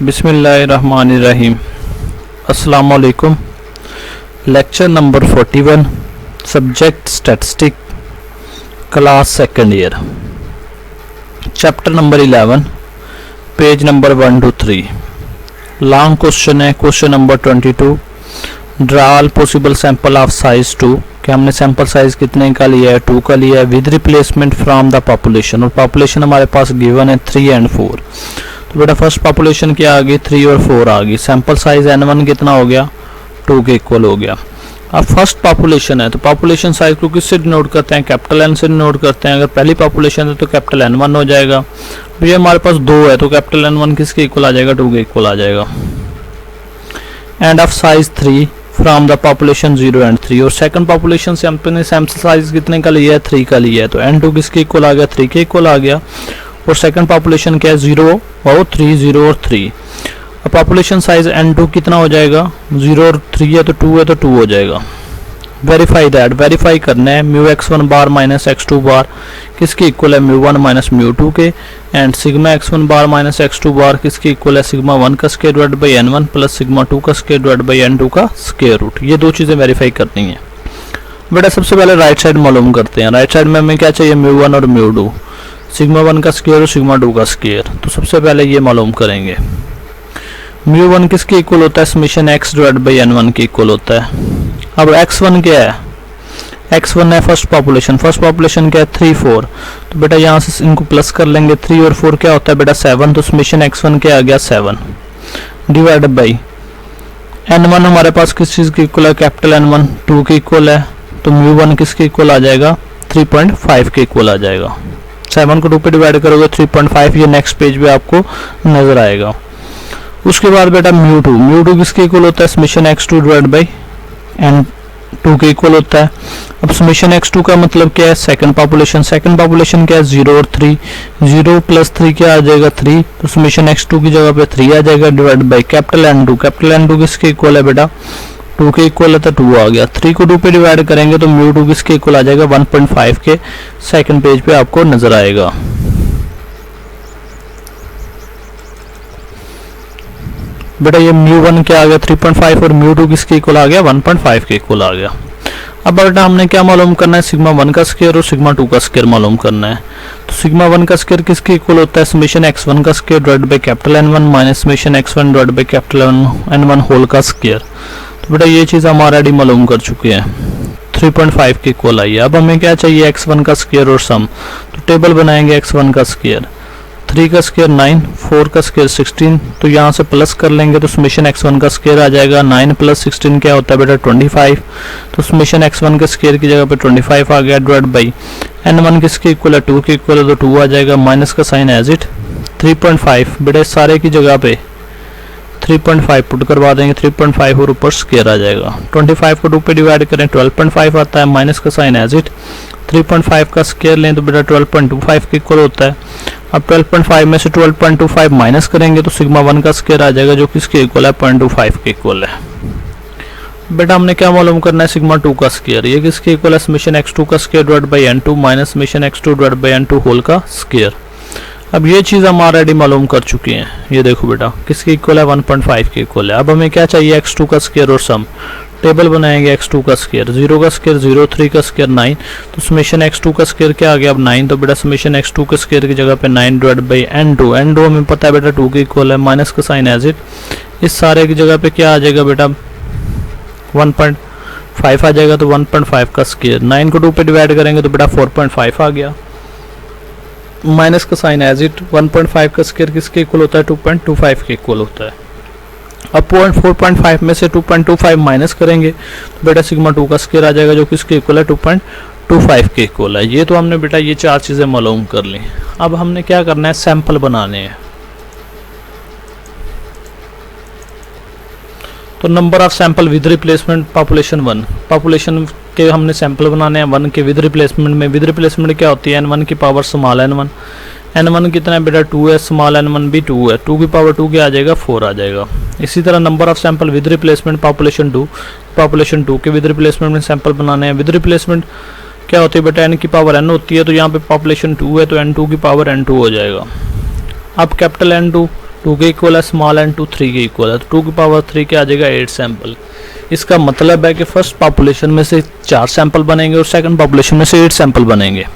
बिस्मिल्लाहिर्रहमानिर्रहीम। अस्सलाम वालेकुम। Lecture number 41, subject statistic, class second year, chapter number 11, page number 1 to 3। Long question है। Question number 22, draw all possible sample of size 2, कि हमने sample size कितने का लिया है, 2 का लिया है, with replacement from the population, और पॉपुलेशन हमारे पास गिवन है 3 and 4। तो बेटा फर्स्ट पॉपुलेशन क्या आ गई, 3 और 4 आ गई। सैंपल साइज n1 कितना हो गया, 2 के इक्वल हो गया। अब फर्स्ट पॉपुलेशन है तो पॉपुलेशन साइज को किससे डिनोट करते हैं, कैपिटल N से डिनोट करते हैं। अगर पहली पॉपुलेशन है तो कैपिटल N1 हो जाएगा। तो ये हमारे पास 2 है तो कैपिटल N1 किसके इक्वल आ जाएगा, 2 के इक्वल आ जाएगा। End of size 3 from the population 0 and 3, और सेकंड पॉपुलेशन से हमने सैंपल साइज कितने का लिया है, 3 का लिया है। तो N2 किसके इक्वल आ गया, 3 के इक्वल आ गया। और सेकंड पॉपुलेशन क्या है, 0 और 3, 0 और 3। अब पॉपुलेशन साइज N2 कितना हो जाएगा, 0 और 3 है तो 2 है तो 2 हो जाएगा। वेरीफाई दैट, वेरीफाई करना है म्यू x1 बार माइनस x2 बार किसके इक्वल है, म्यू 1 माइनस म्यू 2 के। And sigma x1 bar minus x2 बार किसके इक्वल है, सिग्मा 1 का square divide by n1 plus sigma 2 का स्क्वायर डिवाइड बाई n2 का स्क्वायर रूट। ये दो चीज़ें वेरीफाई करनी है। बेटा सबसे पहले राइट साइड मालूम करते हैं। राइट साइड में हमें क्या चाहिए, म्यू 1 और म्यू 2, सिग्मा 1 का स्क्वायर और सिग्मा 2 का स्क्वायर। तो सबसे पहले ये मालूम करेंगे। म्यू 1 किसके इक्वल होता है, summation x divide by n1 के इक्वल होता है। अब x1 क्या है, x1 है फर्स्ट पॉपुलेशन क्या है, 3 4। तो बेटा यहाँ से इनको प्लस कर लेंगे, 3 और 4 क्या होता है बेटा 7। तो समेशन x1 क्या आ गया 7 डिवाइड बाई n1 हमारे पास किस चीज़ के इक्वल है, कैपिटल N1 2 के इक्वल है। तो म्यू 1 किसके इक्वल आ जाएगा, 3.5 के इक्वल आ जाएगा। 7 को 2 पे डिवाइड करोगे 3.5, ये नेक्स्ट पेज पे आपको नजर आएगा। उसके बाद बेटा म्यू 2 किसके इक्वल होता है, summation x2 divide by n2 के इक्वल होता है। अब समेशन x2 का मतलब क्या है, सेकंड पॉपुलेशन क्या है, 0 और 3, 0 प्लस 3 क्या आ जाएगा 3। तो समेशन x2 की जगह पे 3 आ जाएगा डिवाइड बाई कैपिटल N2 किसके इक्वल है बेटा, 2 के इक्वल है तो 2 आ गया। 3 को 2 पे डिवाइड करेंगे तो म्यू 2 किसके इक्वल आ जाएगा, 1.5 के। सेकंड पेज पे आपको नजर आएगा। बेटा ये म्यू 1 क्या आ गया 3.5 और म्यू 2 किसके इक्वल आ गया, 1.5 के इक्वल आ गया। अब बेटा हमने क्या मालूम करना है, सिग्मा 1 का स्क्वायर और सिग्मा 2 का स्क्वायर मालूम करना है। तो सिग्मा 1 का स्क्वायर किसके इक्वल होता है, समेशन x1 का square divide by capital N1 minus summation x1 divide by capital N1 whole का स्क्वायर। तो बेटा ये चीज़ हम ऑलरेडी मालूम कर चुके हैं, 3.5 के इक्वल आई है। अब हमें क्या चाहिए, x1 का स्क्वायर और सम। तो टेबल बनाएंगे, x1 का स्क्वायर 3 का स्क्वायर 9, 4 का स्क्वायर 16। तो यहाँ से प्लस कर लेंगे तो समेशन x1 का स्क्वायर आ जाएगा 9 प्लस 16 क्या होता है बेटा 25। तो समेशन x1 के स्क्वायर की जगह पे 25 आ गया डिवाइड बाई n1 किसके इक्वल है, 2 के इक्वल है तो 2 आ जाएगा। माइनस का साइन एज इट 3.5, बेटा सारे की जगह पे 3.5 पुट करवा देंगे, 3.5 और ऊपर स्क्वायर आ जाएगा। 25 को 2 पे डिवाइड करें 12.5 आता है। माइनस का साइन एज इट 3.5 का स्क्वायर लें तो बेटा 12.25 के इक्वल होता है। अब 12.5 में से 12.25 माइनस करेंगे तो सिग्मा 1 का स्क्वायर आ जाएगा जो किसके इक्वल है, 0.25 के इक्वल है। बेटा हमने क्या मालूम करना है, सिग्मा 2 का स्क्वायर, ये किसके इक्वल है, समेशन x2 का square divide by n2 minus summation x2 divide by n2 whole का स्क्वायर। अब ये चीज़ हम ऑलरेडी मालूम कर चुके हैं। ये देखो बेटा किसके इक्वल है, 1.5 के इक्वल है। अब हमें क्या चाहिए, x2 का स्क्वायर और सम। टेबल बनाएंगे, x2 का स्क्वायर 0 का स्क्वायर 0, 3 का स्क्वायर 9। तो समेशन x2 का स्क्वायर क्या आ गया, अब 9। तो बेटा समेशन x2 के स्क्वायर की जगह पे 9 डिवाइड बाई n2 हमें पता है बेटा 2 के इक्वल है। माइनस का साइन एज इट, इस सारे की जगह पे क्या आ जाएगा बेटा 1.5 आ जाएगा। तो 1.5 का स्क्वायर 9 को 2 पे डिवाइड करेंगे तो बेटा 4.5 आ गया। माइनस का साइन एज इट 1.5 का स्क्वायर किसके इक्वल होता है, 2.25 के इक्वल होता है। अब 4.5 में से 2.25 माइनस करेंगे तो बेटा सिग्मा 2 का स्क्वायर आ जाएगा जो किसके इक्वल है, 2.25 के इक्वल है। ये तो हमने बेटा ये 4 चीज़ें मालूम कर ली। अब हमने क्या करना है, सैंपल बनाने हैं। तो number of sample with replacement population 1, population के हमने सैंपल बनाने हैं 1 के विद रिप्लेसमेंट में। विद रिप्लेसमेंट क्या होती है, n1 की पावर स्मॉल n1 कितना है बेटा 2 है, स्मॉल n1 भी 2 है, 2 की पावर 2 क्या आ जाएगा 4 आ जाएगा। इसी तरह number of sample with replacement population 2 के विद रिप्लेसमेंट में सैंपल बनाने हैं। विद रिप्लेसमेंट क्या होती है बेटा, n की पावर n होती है, तो यहाँ पे पॉपुलेशन 2 है तो n2 की पावर n2 हो जाएगा। अब कैपिटल N2 2 के इक्वल है, स्मॉल एन 2 3 के इक्वल है, तो 2 की पावर 3 के आ जाएगा 8 सैंपल। इसका मतलब है कि फर्स्ट पॉपुलेशन में से 4 सैंपल बनेंगे और सेकंड पॉपुलेशन में से 8 सैंपल बनेंगे।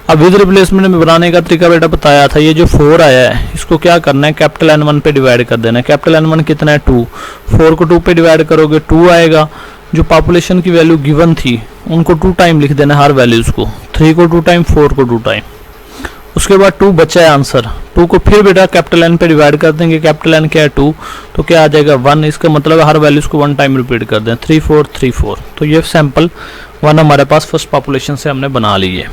अब विद रिप्लेसमेंट में बनाने का तरीका बेटा बताया था। ये जो 4 आया है इसको क्या करना है, कैपिटल N1 पे डिवाइड कर देना है। कैपिटल N1 कितना है 2, 4 को 2 पे डिवाइड करोगे 2 आएगा। जो पॉपुलेशन की वैल्यू गिवन थी उनको 2 टाइम लिख देना हर वैल्यूज़ को, 3 को 2 टाइम, 4 को 2 टाइम। उसके बाद 2 बचा है आंसर, 2 को फिर बेटा कैपिटल N पे डिवाइड कर देंगे। कैपिटल N क्या है 2, तो क्या आ जाएगा 1। इसका मतलब हर वैल्यूज़ को 1 टाइम रिपीट कर दें, 3 4 3 4। तो ये सैंपल 1 हमारे पास फर्स्ट पॉपुलेशन से हमने बना ली है।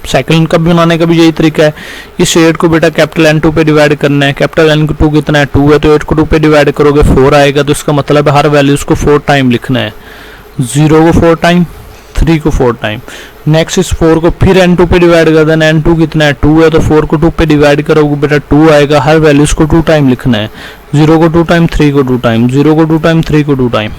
सेकंड का बनाने का भी यही तरीका है। इस 8 को बेटा कैपिटल N2 पे डिवाइड करना है। कैपिटल N2 कितना है 2 है, तो 8 को 2 पे डिवाइड करोगे 4 आएगा। तो इसका मतलब है हर वैल्यूज़ को 4 टाइम लिखना है, 0 को 4 टाइम, 3 को 4 टाइम। नेक्स्ट इस 4 को फिर N2 पे डिवाइड कर देना। N2 कितना है 2 है, तो 4 को 2 पे डिवाइड करोगे बेटा 2 आएगा। हर वैल्यूज़ को 2 टाइम लिखना है, 0 को 2 टाइम, 3 को 2 टाइम, 0 को 2 टाइम, 3 को 2 टाइम।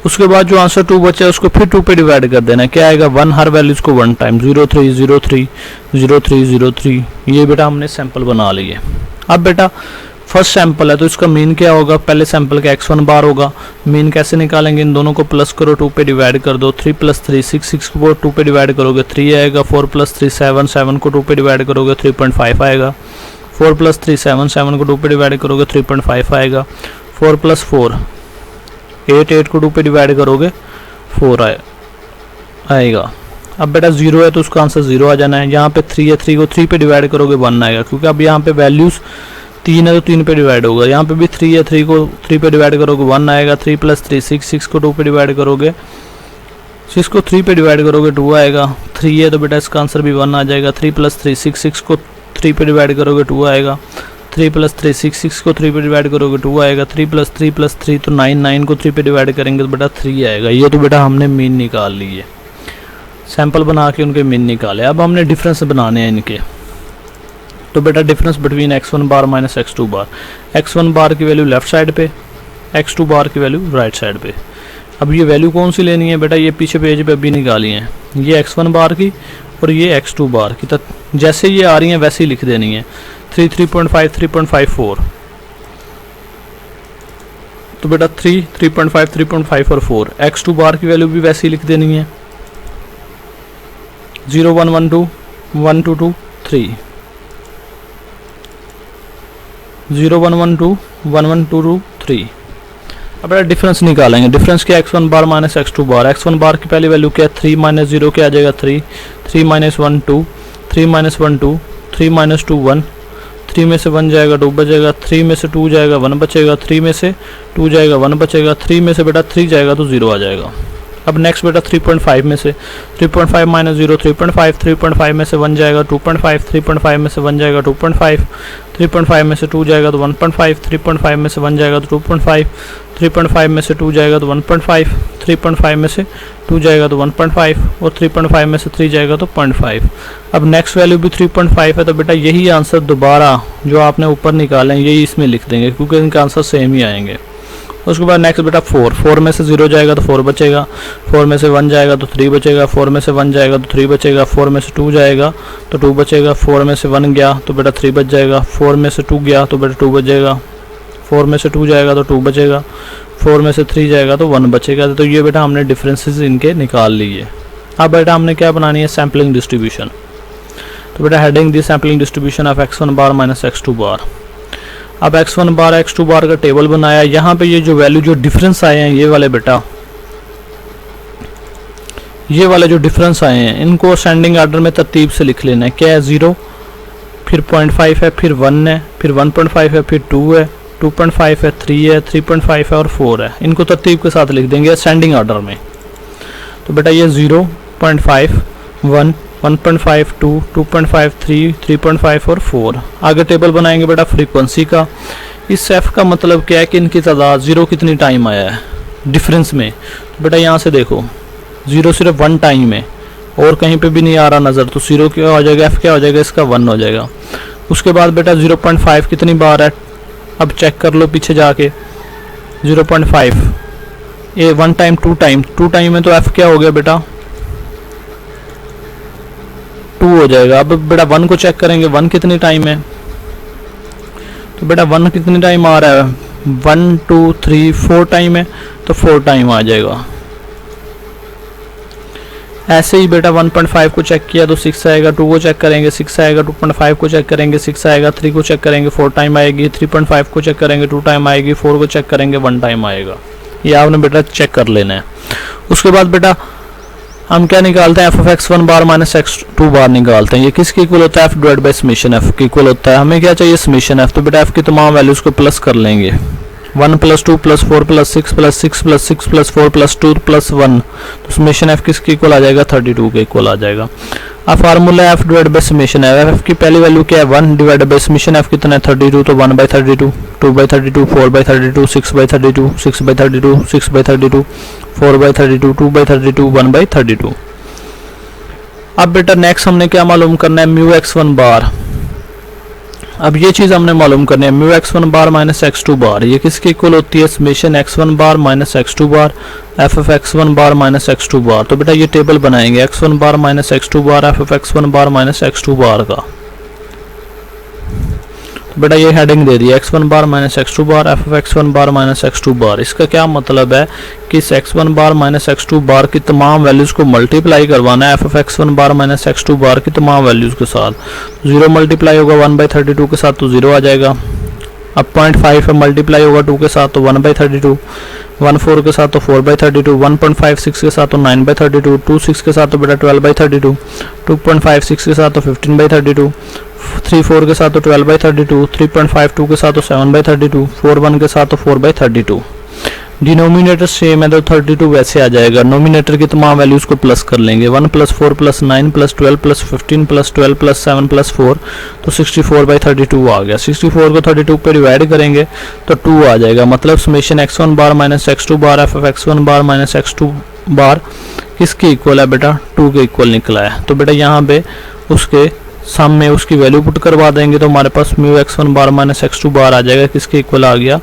उसके बाद जो आंसर 2 बचा है उसको फिर 2 पे डिवाइड कर देना है। क्या आएगा 1, हर वैल्यूज़ को 1 टाइम, 0 3 0 3 0 3 0 3। ये बेटा हमने सैंपल बना लिए। अब बेटा फर्स्ट सैंपल है तो इसका मीन क्या होगा, पहले सैंपल का x1 बार होगा। मीन कैसे निकालेंगे, इन दोनों को प्लस करो, 2 पे डिवाइड कर दो। 3 + 3 6, 6 को 2 पे डिवाइड करोगे 3 आएगा। 4 + 3 7, 7 को 2 पे डिवाइड करोगे 3.5 आएगा। 4 + 3 7, 7 को 2 पे डिवाइड करोगे 3.5 आएगा। 4 + 4 8, 8 को 2 पे डिवाइड करोगे 4 आएगा। अब बेटा 0 है तो उसका आंसर 0 आ जाना है। यहाँ पे 3 है, 3 को 3 पे डिवाइड करोगे 1 आएगा, क्योंकि अब यहाँ पे वैल्यूज़ 3 है तो 3 पे डिवाइड होगा। यहाँ पे भी 3 है, 3 को 3 पे डिवाइड करोगे 1 आएगा। 3 + 3 6, 6 को 2 पे डिवाइड करोगे, 6 को 3 पे डिवाइड करोगे 2 आएगा। 3 है तो बेटा इसका आंसर भी 1 आ जाएगा। 3 + 3 6, 6 को 3 पे डिवाइड करोगे 2 आएगा। 3 + 3 6, 6 को 3 पे डिवाइड करोगे 2 आएगा। 3 + 3 + 3 तो 9, 9 को 3 पे डिवाइड करेंगे तो बेटा 3 आएगा। ये तो बेटा हमने मीन निकाल ली है, सैंपल बना के उनके मीन निकाले। अब हमने डिफरेंस बनाने हैं इनके। तो बेटा डिफरेंस बिटवीन x1 बार माइनस x2 बार, x1 बार की वैल्यू लेफ्ट साइड पे, x2 बार की वैल्यू राइट साइड पे। अब ये वैल्यू कौन सी लेनी है बेटा, ये पीछे पेज पे अभी निकाली है, ये x1 बार की और ये x2 बार की। तो जैसे ये आ रही हैं वैसे ही लिख देनी है। 3 3.5 3.5 4, तो बेटा 3 3.5 3.5 और 4। x2 बार की वैल्यू भी वैसे ही लिख देनी है, 0 1 1 2 1 2 2 3, 0 1 1 2 1 1 2 2 3। अब बेटा डिफरेंस निकालेंगे। डिफरेंस क्या, x1 बार माइनस x2 बार। x1 बार की पहली वैल्यू क्या है 3 - 0 क्या आ जाएगा 3, 3 - 1 2, 3 - 1 2, 3 - 2 1, 3 में से 1 जाएगा 2 बचेगा, 3 में से 2 जाएगा 1 बचेगा, 3 में से 2 जाएगा 1 बचेगा, 3 में से बेटा 3 जाएगा तो 0 आ जाएगा। अब नेक्स्ट बेटा 3.5 में से 3.5 - 0 3.5, 3.5 में से 1 जाएगा 2.5, 3.5 में से 1 जाएगा 2.5, 3.5 में से 2 जाएगा तो 1.5, 3.5 में से 1 जाएगा तो 2.5, 3.5 में से 2 जाएगा तो 1.5, 3.5 में से 2 जाएगा तो 1.5 और 3.5 में से 3 जाएगा तो 0.5। अब नेक्स्ट वैल्यू भी 3.5 है, तो बेटा यही आंसर दोबारा जो आपने ऊपर निकाले हैं यही इसमें लिख देंगे, क्योंकि इनके आंसर सेम ही आएंगे। उसके बाद नेक्स्ट बेटा 4, 4 में से 0 जाएगा तो 4 बचेगा, 4 में से 1 जाएगा तो 3 बचेगा, 4 में से 1 जाएगा तो 3 बचेगा, 4 में से 2 जाएगा तो 2 बचेगा, 4 में से 1 गया तो बेटा 3 बच जाएगा, 4 में से 2 गया तो बेटा 2 बचेगा, 4 में से 2 जाएगा तो 2 बचेगा, 4 में से 3 जाएगा तो 1 बचेगा। तो ये बेटा हमने डिफरेंसेस इनके निकाल लिए। अब बेटा हमने क्या बनानी है, सैम्पलिंग डिस्ट्रीब्यूशन। तो बेटा heading the sampling distribution of x1 bar minus x2 बार। अब x1 बार x2 बार का टेबल बनाया। यहाँ पे ये जो वैल्यू जो डिफरेंस आए हैं ये वाले बेटा, ये वाले जो डिफरेंस आए हैं इनको असेंडिंग ऑर्डर में तरतीब से लिख लेना है। क्या है 0, फिर 0.5 है, फिर 1 है, फिर 1.5 है, फिर 2 है, 2.5 है, 3 है, 3.5 है और 4 है। इनको तरतीब के साथ लिख देंगे असेंडिंग ऑर्डर में। तो बेटा ये 0.5 1 1.5 2 2.5 3 3.5 और 4। आगे टेबल बनाएंगे बेटा फ्रीक्वेंसी का। इस एफ का मतलब क्या है कि इनकी तादाद 0 कितनी टाइम आया है डिफरेंस में। तो बेटा यहाँ से देखो 0 सिर्फ 1 टाइम है और कहीं पे भी नहीं आ रहा नज़र, तो 0 क्या हो जाएगा, एफ क्या हो जाएगा, इसका 1 हो जाएगा। उसके बाद बेटा 0.5 कितनी बार है, अब चेक कर लो पीछे जाके। 0.5 ये 1 टाइम 2 टाइम, 2 टाइम है तो एफ क्या हो गया बेटा 2 हो जाएगा। अब बेटा 1 को चेक करेंगे, 1 कितनी टाइम है, तो बेटा 1 कितने टाइम आ रहा है, 1 2 3 4 टाइम है, तो 4 टाइम आ जाएगा। ऐसे ही बेटा 1.5 को चेक किया तो 6 आएगा, 2 को चेक करेंगे 6 आएगा, 2.5 को चेक करेंगे 6 आएगा, 3 को चेक करेंगे 4 टाइम आएगी, 3.5 को चेक करेंगे 2 टाइम आएगी, 4 को चेक करेंगे 1 टाइम आएगा। ये आपने बेटा चेक कर लेना है। उसके बाद बेटा हम क्या निकालते हैं, F of x one bar minus x two bar निकालते हैं। ये किसके इक्वल होता है, F divide by summation F के इक्वल होता है। हमें क्या चाहिए, समेशन एफ। तो बेटा एफ की तमाम वैल्यूज को प्लस कर लेंगे, 1 + 2 + 4 + 6 + 6 + 6 + 4 + 2 + 1, तो समेशन एफ किसके इक्वल आ जाएगा, 32 के इक्वल आ जाएगा। अब formula F divide by summation F, F की पहली वैल्यू क्या है 1 डिवाइड बाई समेशन एफ कितना है 32, तो 1/32, 2/32, 4/32, 6/32, 6/32, 6/32, 4/32, 2/32, 1/32। अब बेटा नेक्स्ट हमने क्या मालूम करना है, म्यू एक्स वन बार। अब ये चीज हमने मालूम करनी है, mu x one bar minus x two bar, ये किसके इक्वल होती है, summation x one bar minus x two bar F of x one bar minus x two bar. तो बेटा ये टेबल बनाएंगे x one bar minus x two bar F of x one bar minus x two bar का। तो बेटा ये heading दे दी है x one bar minus x two bar F of x one bar minus x two bar. इसका क्या मतलब है कि इस x one bar minus x two bar की तमाम वैल्यूज को मल्टीप्लाई करवाना है F of x one bar minus x two bar की तमाम वैल्यूज के साथ। 0 मल्टीप्लाई होगा 1/32 के साथ तो 0 आ जाएगा। अब 0.5 है मल्टीप्लाई होगा 2 के साथ तो 1/32, 1 4 के साथ तो 4/32, 1.56 के साथ तो 9/32, 2 6 के साथ तो बेटा 12/32, 2.56 के साथ तो 15/32, 3 4 के साथ तो 12/32, 3.52 के साथ तो 7/32, 4 1 के साथ तो 4/32। डिनोमिनेटर सेम है तो 32 वैसे आ जाएगा। नोमिनेटर की तमाम वैल्यूज को प्लस कर लेंगे, 1 + 4 + 9 + 12 + 15 + 12 + 7 + 4, तो 64/32 आ गया। 64 को 32 पे डिवाइड करेंगे तो 2 आ जाएगा। मतलब summation x one bar minus x two bar F of x one bar minus x two bar किसके इक्वल है बेटा, 2 के इक्वल निकला है। तो बेटा यहाँ पे उसके सामने उसकी वैल्यू पुट करवा देंगे तो हमारे पास mu x one bar minus x two bar आ जाएगा, किसके इक्वल आ गया,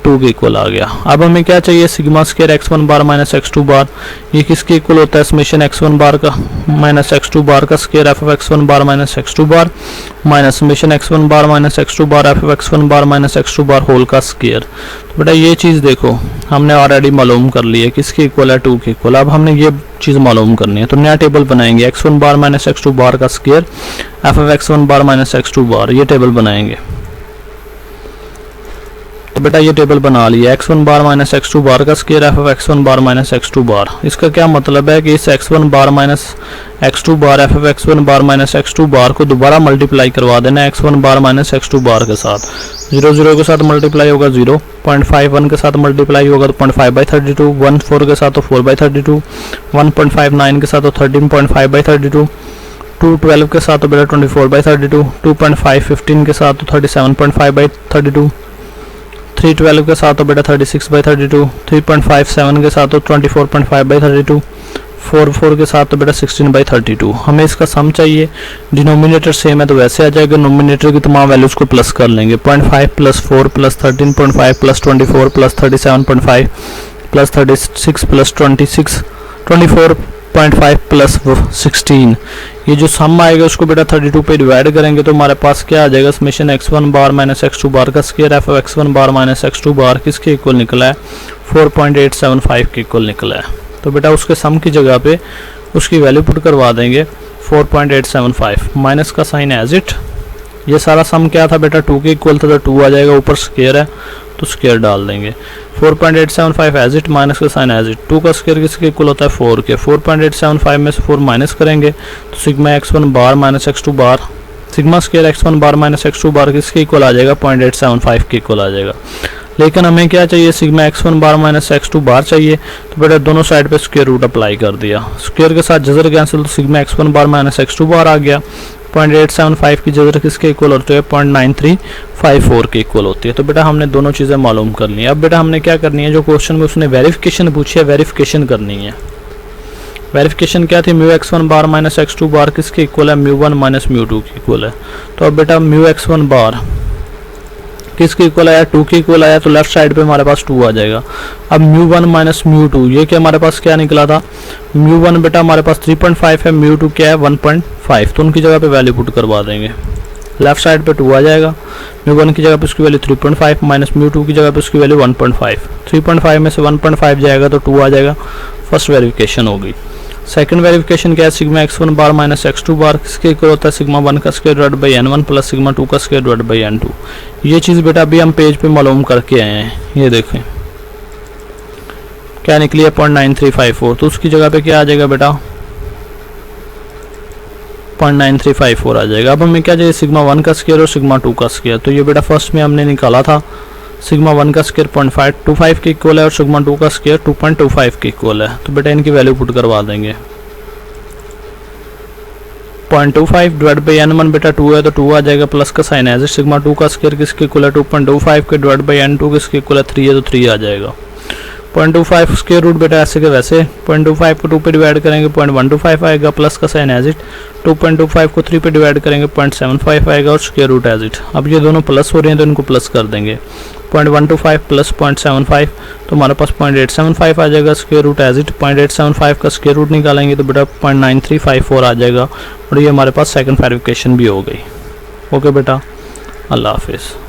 2 के इक्वल आ गया। अब हमें क्या चाहिए, sigma square x one bar minus x two bar, ये किसके इक्वल होता है, समेशन एक्स वन बार का माइनस एक्स टू बार का square F of x one bar minus x two bar minus summation x one bar minus x two bar F of x one bar minus x two bar whole का square. तो बेटा ये चीज़ देखो हमने already मालूम कर ली है, किसके इक्वल है, 2 के इक्वल। अब हमने ये चीज़ मालूम करनी है तो नया टेबल बनाएंगे, x one bar minus x two bar का square F of x one bar minus x two bar, ये टेबल बनाएंगे। तो बेटा ये टेबल बना लिया, x one bar minus x two bar का square F of x one bar minus x two bar. इसका क्या मतलब है कि इस x one bar minus x two bar F of x one bar minus x two बार को दोबारा multiply करवा देना x one bar minus x two bar के साथ। 0 0 के साथ मल्टीप्लाई होगा 0, 0.51 के साथ मल्टीप्लाई होगा तो 0.5/32, 1 4 के साथ तो 4/32, 1.59 के साथ तो 13.5/32, 2 12 के साथ तो बेटा 24/32, 2.5 15 के साथ तो 37.5/32, 3 12 के साथ तो बेटा 36/32, 3.57 के साथ तो 24.5/32, 4 4 के साथ तो बेटा 16/32। हमें इसका सम चाहिए, डिनोमिनेटर सेम है तो वैसे आ जाएगा। नोमिनेटर की तमाम वैल्यूज को प्लस कर लेंगे, 0.5 + 4 + 13.5 + 24 + 37.5 + 36 + 26, 24.5 + 16। ये जो सम आएगा उसको बेटा 32 पे डिवाइड करेंगे तो हमारे पास क्या आ जाएगा, summation x one bar minus x two bar का square F of x one bar minus x two bar किसके इक्वल निकला है, 4.875 के इक्वल निकला है। तो बेटा उसके सम की जगह पे उसकी वैल्यू पुट करवा देंगे 4.875, माइनस का साइन एज इट। ये सारा सम क्या था बेटा, 2 के इक्वल था तो 2 आ जाएगा, ऊपर स्क्वायर है तो स्क्वायर डाल देंगे। 4.875 एज इट, माइनस का साइन एज इट। 2 का स्क्वायर किसके इक्वल होता है, 4 के। 4.875 में से 4 माइनस करेंगे तो sigma x one bar minus x two bar, sigma square x one bar minus x two bar किसके इक्वल आ जाएगा, 0.875 के इक्वल आ जाएगा। लेकिन हमें क्या चाहिए, sigma x one bar minus x two bar चाहिए। तो बेटा दोनों साइड पे स्क्वायर रूट अप्लाई कर दिया, स्क्वायर के साथ जजर कैंसिल तो sigma x one bar minus x two bar आ गया। 0.875 की जजर किसके इक्वल होती है, 0.9354 के इक्वल होती है। तो बेटा हमने दोनों चीज़ें मालूम कर ली। अब बेटा हमने क्या करनी है, जो क्वेश्चन में उसने वेरिफिकेशन पूछी है वेरिफिकेशन करनी है। वेरिफिकेशन क्या थी, mu x one bar minus x two bar किसके इक्वल है, mu one minus mu two के इक्वल है। तो अब बेटा म्यू एक्स वन बार किसके इक्वल आया, 2 के इक्वल आया, तो लेफ्ट साइड पे हमारे पास 2 आ जाएगा। अब mu one minus mu to, ये क्या हमारे पास क्या निकला था, म्यू वन बेटा हमारे पास 3.5 है, म्यू टू क्या है 1.5, तो उनकी जगह पे वैल्यू पुट करवा देंगे। लेफ्ट साइड पे 2 आ जाएगा। μ1 की जगह पे उसकी वैल्यू 3.5 माइनस μ2 की जगह पे उसकी वैल्यू 1.5। 3.5 में से 1.5 जाएगा तो 2 आ जाएगा। फर्स्ट वेरिफिकेशन हो गई। सेकंड वेरिफिकेशन क्या है, सिग्मा x1 बार माइनस x2 बार किसके इक्वल होता है, सिग्मा 1 का square divide by n1 plus sigma 2 का स्क्वायर डिवाइड बाई n2। ये चीज़ बेटा अभी हम पेज पे मालूम करके आए हैं। ये देखें क्या निकली है 0.9354, तो उसकी जगह पे क्या आ जाएगा बेटा 0.9354 आ जाएगा। अब हमें क्या चाहिए, सिग्मा 1 का स्क्वायर और सिग्मा 2 का स्क्वायर। तो ये बेटा फर्स्ट में हमने निकाला था, सिग्मा 1 का स्क्वायर 0.525 के इक्वल है और सिग्मा 2 का स्क्वायर 2.25 के इक्वल है। तो बेटा इनकी वैल्यू पुट करवा देंगे। 0.25 डिवाइड बाई n1 बेटा 2 है तो 2 आ जाएगा प्लस का साइन है। सिग्मा 2 का स्क्वायर किसके इक्वल है 2.25 के डिवाइड बाई n2 किसके इक्वल है 3 है तो 3 आ जाएगा। 0.25 स्क्वायर रूट बेटा ऐसे के वैसे 0.25 को 2 पे डिवाइड करेंगे 0.125 आएगा प्लस का साइन एज इट। 2.25 को 3 पे डिवाइड करेंगे 0.75 आएगा और स्क्वायर रूट एज इट। अब ये दोनों प्लस हो रहे हैं तो इनको प्लस कर देंगे। 0.125 प्लस 0.75 तो हमारे पास 0.875 आ जाएगा स्क्वायर रूट एज इट। 0.875 का स्क्वायर रूट निकालेंगे तो बेटा 0.9354 आ जाएगा और ये हमारे पास सेकंड वेरिफिकेशन भी हो गई। ओके बेटा, अल्लाह हाफिज़।